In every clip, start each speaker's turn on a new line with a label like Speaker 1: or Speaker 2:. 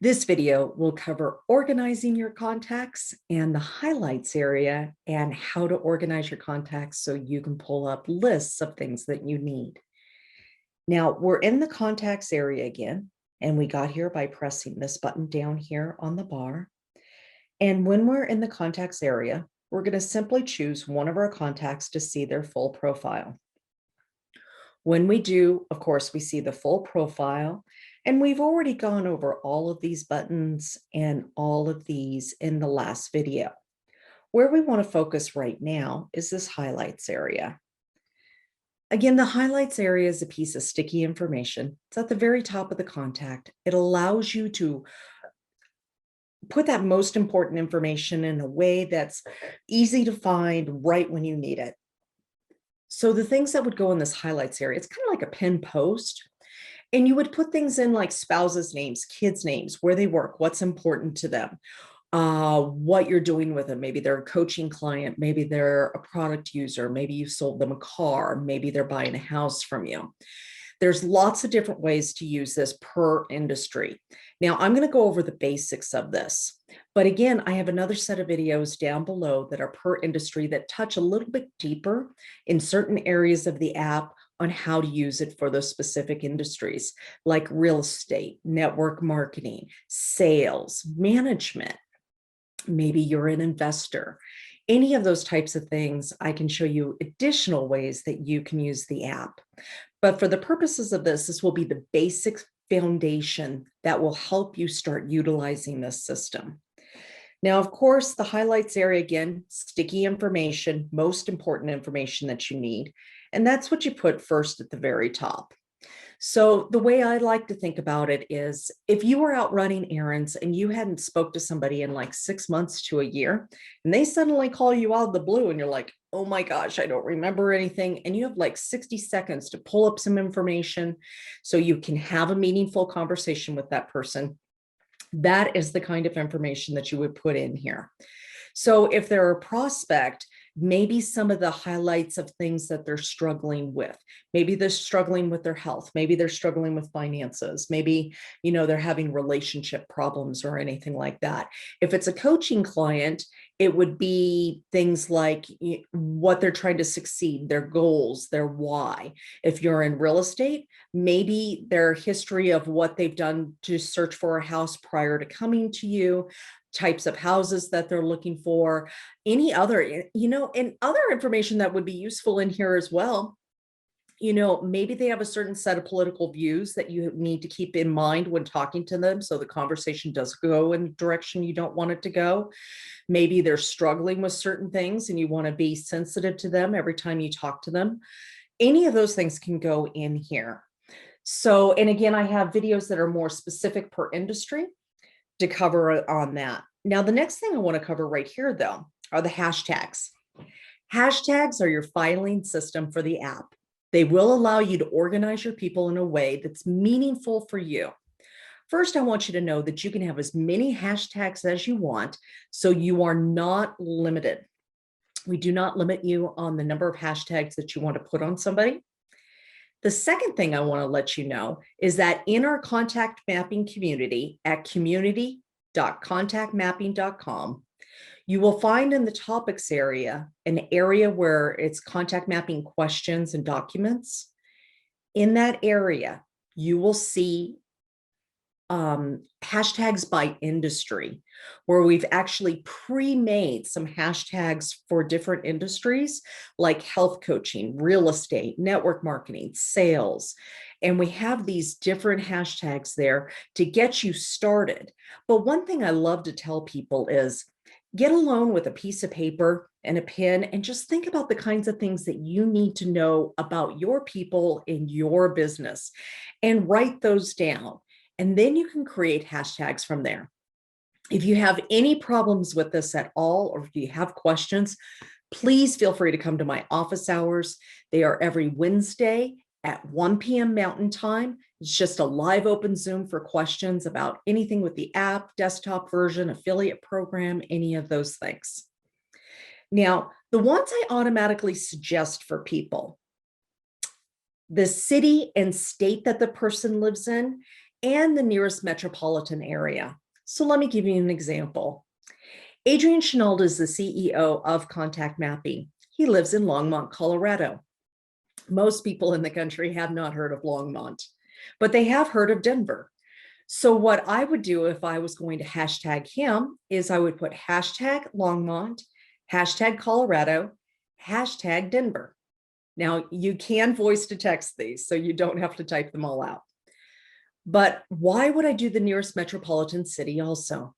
Speaker 1: This video will cover organizing your contacts and the highlights area and how to organize your contacts so you can pull up lists of things that you need. Now we're in the contacts area again, and we got here by pressing this button down here on the bar. And when we're in the contacts area, we're going to simply choose one of our contacts to see their full profile. When we do, of course, we see the full profile, and we've already gone over all of these buttons and all of these in the last video. Where we want to focus right now is this highlights area. Again, the highlights area is a piece of sticky information. It's at the very top of the contact. It allows you to put that most important information in a way that's easy to find right when you need it. So the things that would go in this highlights area, it's kind of like a pin post. And you would put things in like spouses' names, kids' names, where they work, what's important to them, what you're doing with them. Maybe they're a coaching client, maybe they're a product user, maybe you sold them a car, maybe they're buying a house from you. There's lots of different ways to use this per industry. Now, I'm going to go over the basics of this. But again, I have another set of videos down below that are per industry that touch a little bit deeper in certain areas of the app on how to use it for those specific industries, like real estate, network marketing, sales, management. Maybe you're an investor. Any of those types of things, I can show you additional ways that you can use the app. But for the purposes of this will be the basic foundation that will help you start utilizing this system. Now, of course, the highlights area, again, sticky information, most important information that you need. And that's what you put first at the very top. So the way I like to think about it is if you were out running errands and you hadn't spoke to somebody in like 6 months to a year, and they suddenly call you out of the blue and you're like, oh my gosh, I don't remember anything. And you have like 60 seconds to pull up some information so you can have a meaningful conversation with that person. That is the kind of information that you would put in here. So if they're a prospect, maybe some of the highlights of things that they're struggling with. Maybe they're struggling with their health. Maybe they're struggling with finances. Maybe, they're having relationship problems or anything like that. If it's a coaching client, it would be things like what they're trying to succeed, their goals, their why. If you're in real estate, maybe their history of what they've done to search for a house prior to coming to you, types of houses that they're looking for, any other, and other information that would be useful in here as well. Maybe they have a certain set of political views that you need to keep in mind when talking to them, so the conversation does go in the direction you don't want it to go. Maybe they're struggling with certain things and you want to be sensitive to them every time you talk to them. Any of those things can go in here. So, and again, I have videos that are more specific per industry to cover on that. Now, the next thing I want to cover right here, though, are the hashtags. Hashtags are your filing system for the app. They will allow you to organize your people in a way that's meaningful for you. First, I want you to know that you can have as many hashtags as you want, so you are not limited. We do not limit you on the number of hashtags that you want to put on somebody. The second thing I want to let you know is that in our contact mapping community at community.contactmapping.com, you will find in the topics area an area where it's contact mapping questions and documents. In that area, you will see hashtags by industry, where we've actually pre-made some hashtags for different industries like health coaching, real estate, network marketing, sales. And we have these different hashtags there to get you started. But one thing I love to tell people is get alone with a piece of paper and a pen and just think about the kinds of things that you need to know about your people in your business and write those down. And then you can create hashtags from there. If you have any problems with this at all, or if you have questions, please feel free to come to my office hours. They are every Wednesday at 1 p.m. Mountain Time. It's just a live open Zoom for questions about anything with the app, desktop version, affiliate program, any of those things. Now, the ones I automatically suggest for people, the city and state that the person lives in, and the nearest metropolitan area. So let me give you an example. Adrian Chenault is the CEO of Contact Mapping. He lives in Longmont, Colorado. Most people in the country have not heard of Longmont, but they have heard of Denver. So what I would do if I was going to hashtag him is I would put hashtag Longmont, hashtag Colorado, hashtag Denver. Now you can voice to text these, so you don't have to type them all out. But why would I do the nearest metropolitan city also?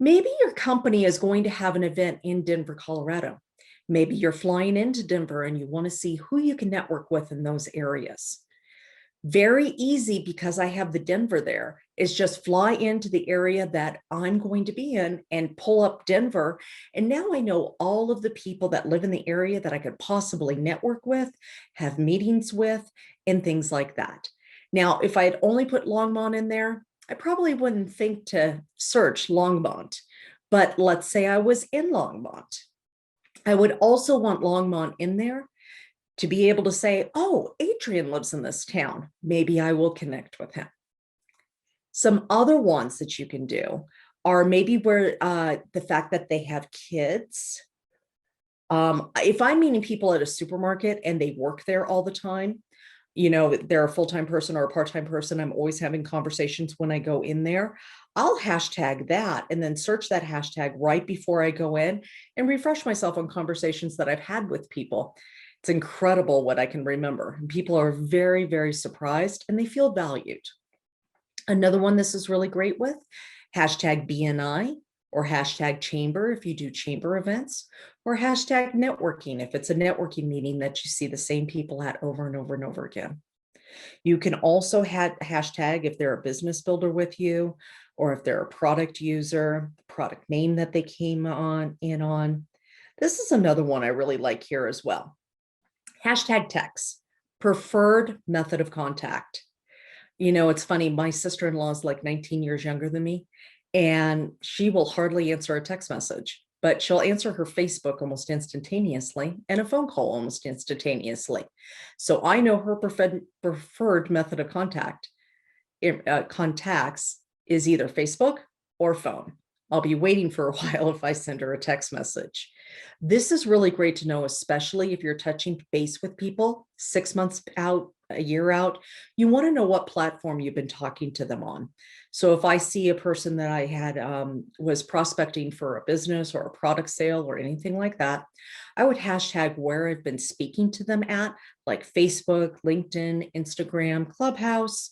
Speaker 1: Maybe your company is going to have an event in Denver, Colorado. Maybe you're flying into Denver and you want to see who you can network with in those areas. Very easy, because I have the Denver there, is just fly into the area that I'm going to be in and pull up Denver. And now I know all of the people that live in the area that I could possibly network with, have meetings with, and things like that. Now, if I had only put Longmont in there, I probably wouldn't think to search Longmont. But let's say I was in Longmont. I would also want Longmont in there to be able to say, oh, Adrian lives in this town. Maybe I will connect with him. Some other ones that you can do are maybe where the fact that they have kids. If I'm meeting people at a supermarket and they work there all the time, they're a full-time person or a part-time person, I'm always having conversations when I go in there. I'll hashtag that and then search that hashtag right before I go in and refresh myself on conversations that I've had with people. It's incredible what I can remember. People are very, very surprised and they feel valued. Another one this is really great with, hashtag BNI or hashtag chamber if you do chamber events, or hashtag networking if it's a networking meeting that you see the same people at over and over and over again. You can also hashtag if they're a business builder with you, or if they're a product user, product name that they came on. This is another one I really like here as well. Hashtag text, preferred method of contact. It's funny, my sister-in-law is like 19 years younger than me, and she will hardly answer a text message, but she'll answer her Facebook almost instantaneously and a phone call almost instantaneously. So I know her preferred method of contacts is either Facebook or phone. I'll be waiting for a while if I send her a text message. This is really great to know, especially if you're touching base with people 6 months out, a year out. You want to know what platform you've been talking to them on. So if I see a person that I had was prospecting for a business or a product sale or anything like that, I would hashtag where I've been speaking to them at, like Facebook, LinkedIn, Instagram, Clubhouse,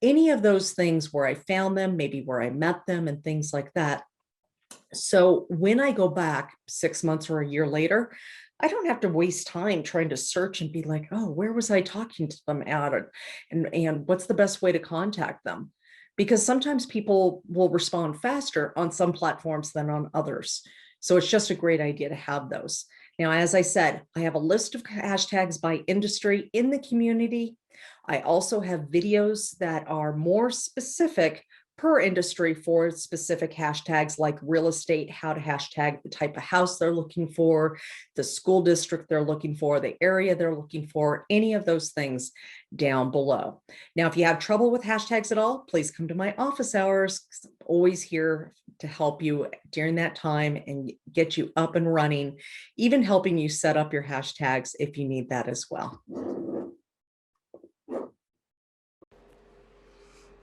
Speaker 1: any of those things where I found them, maybe where I met them and things like that. So when I go back 6 months or a year later, I don't have to waste time trying to search and be like, oh, where was I talking to them at? And what's the best way to contact them? Because sometimes people will respond faster on some platforms than on others. So it's just a great idea to have those. Now, as I said, I have a list of hashtags by industry in the community. I also have videos that are more specific per industry for specific hashtags, like real estate, how to hashtag the type of house they're looking for, the school district they're looking for, the area they're looking for, any of those things down below. Now, if you have trouble with hashtags at all, please come to my office hours. I'm always here to help you during that time and get you up and running, even helping you set up your hashtags if you need that as well.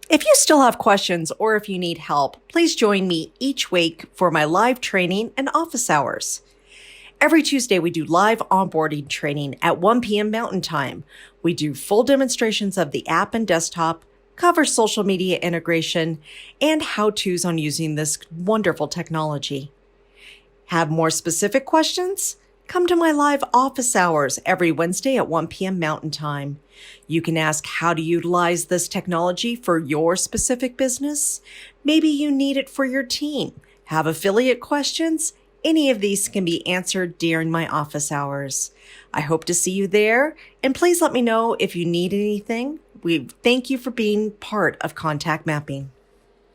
Speaker 2: If you still have questions or if you need help, please join me each week for my live training and office hours. Every Tuesday, we do live onboarding training at 1 p.m. Mountain Time. We do full demonstrations of the app and desktop, cover social media integration, and how-tos on using this wonderful technology. Have more specific questions? Come to my live office hours every Wednesday at 1 p.m. Mountain Time. You can ask how to utilize this technology for your specific business. Maybe you need it for your team. Have affiliate questions? Any of these can be answered during my office hours. I hope to see you there, and please let me know if you need anything. We thank you for being part of Contact Mapping.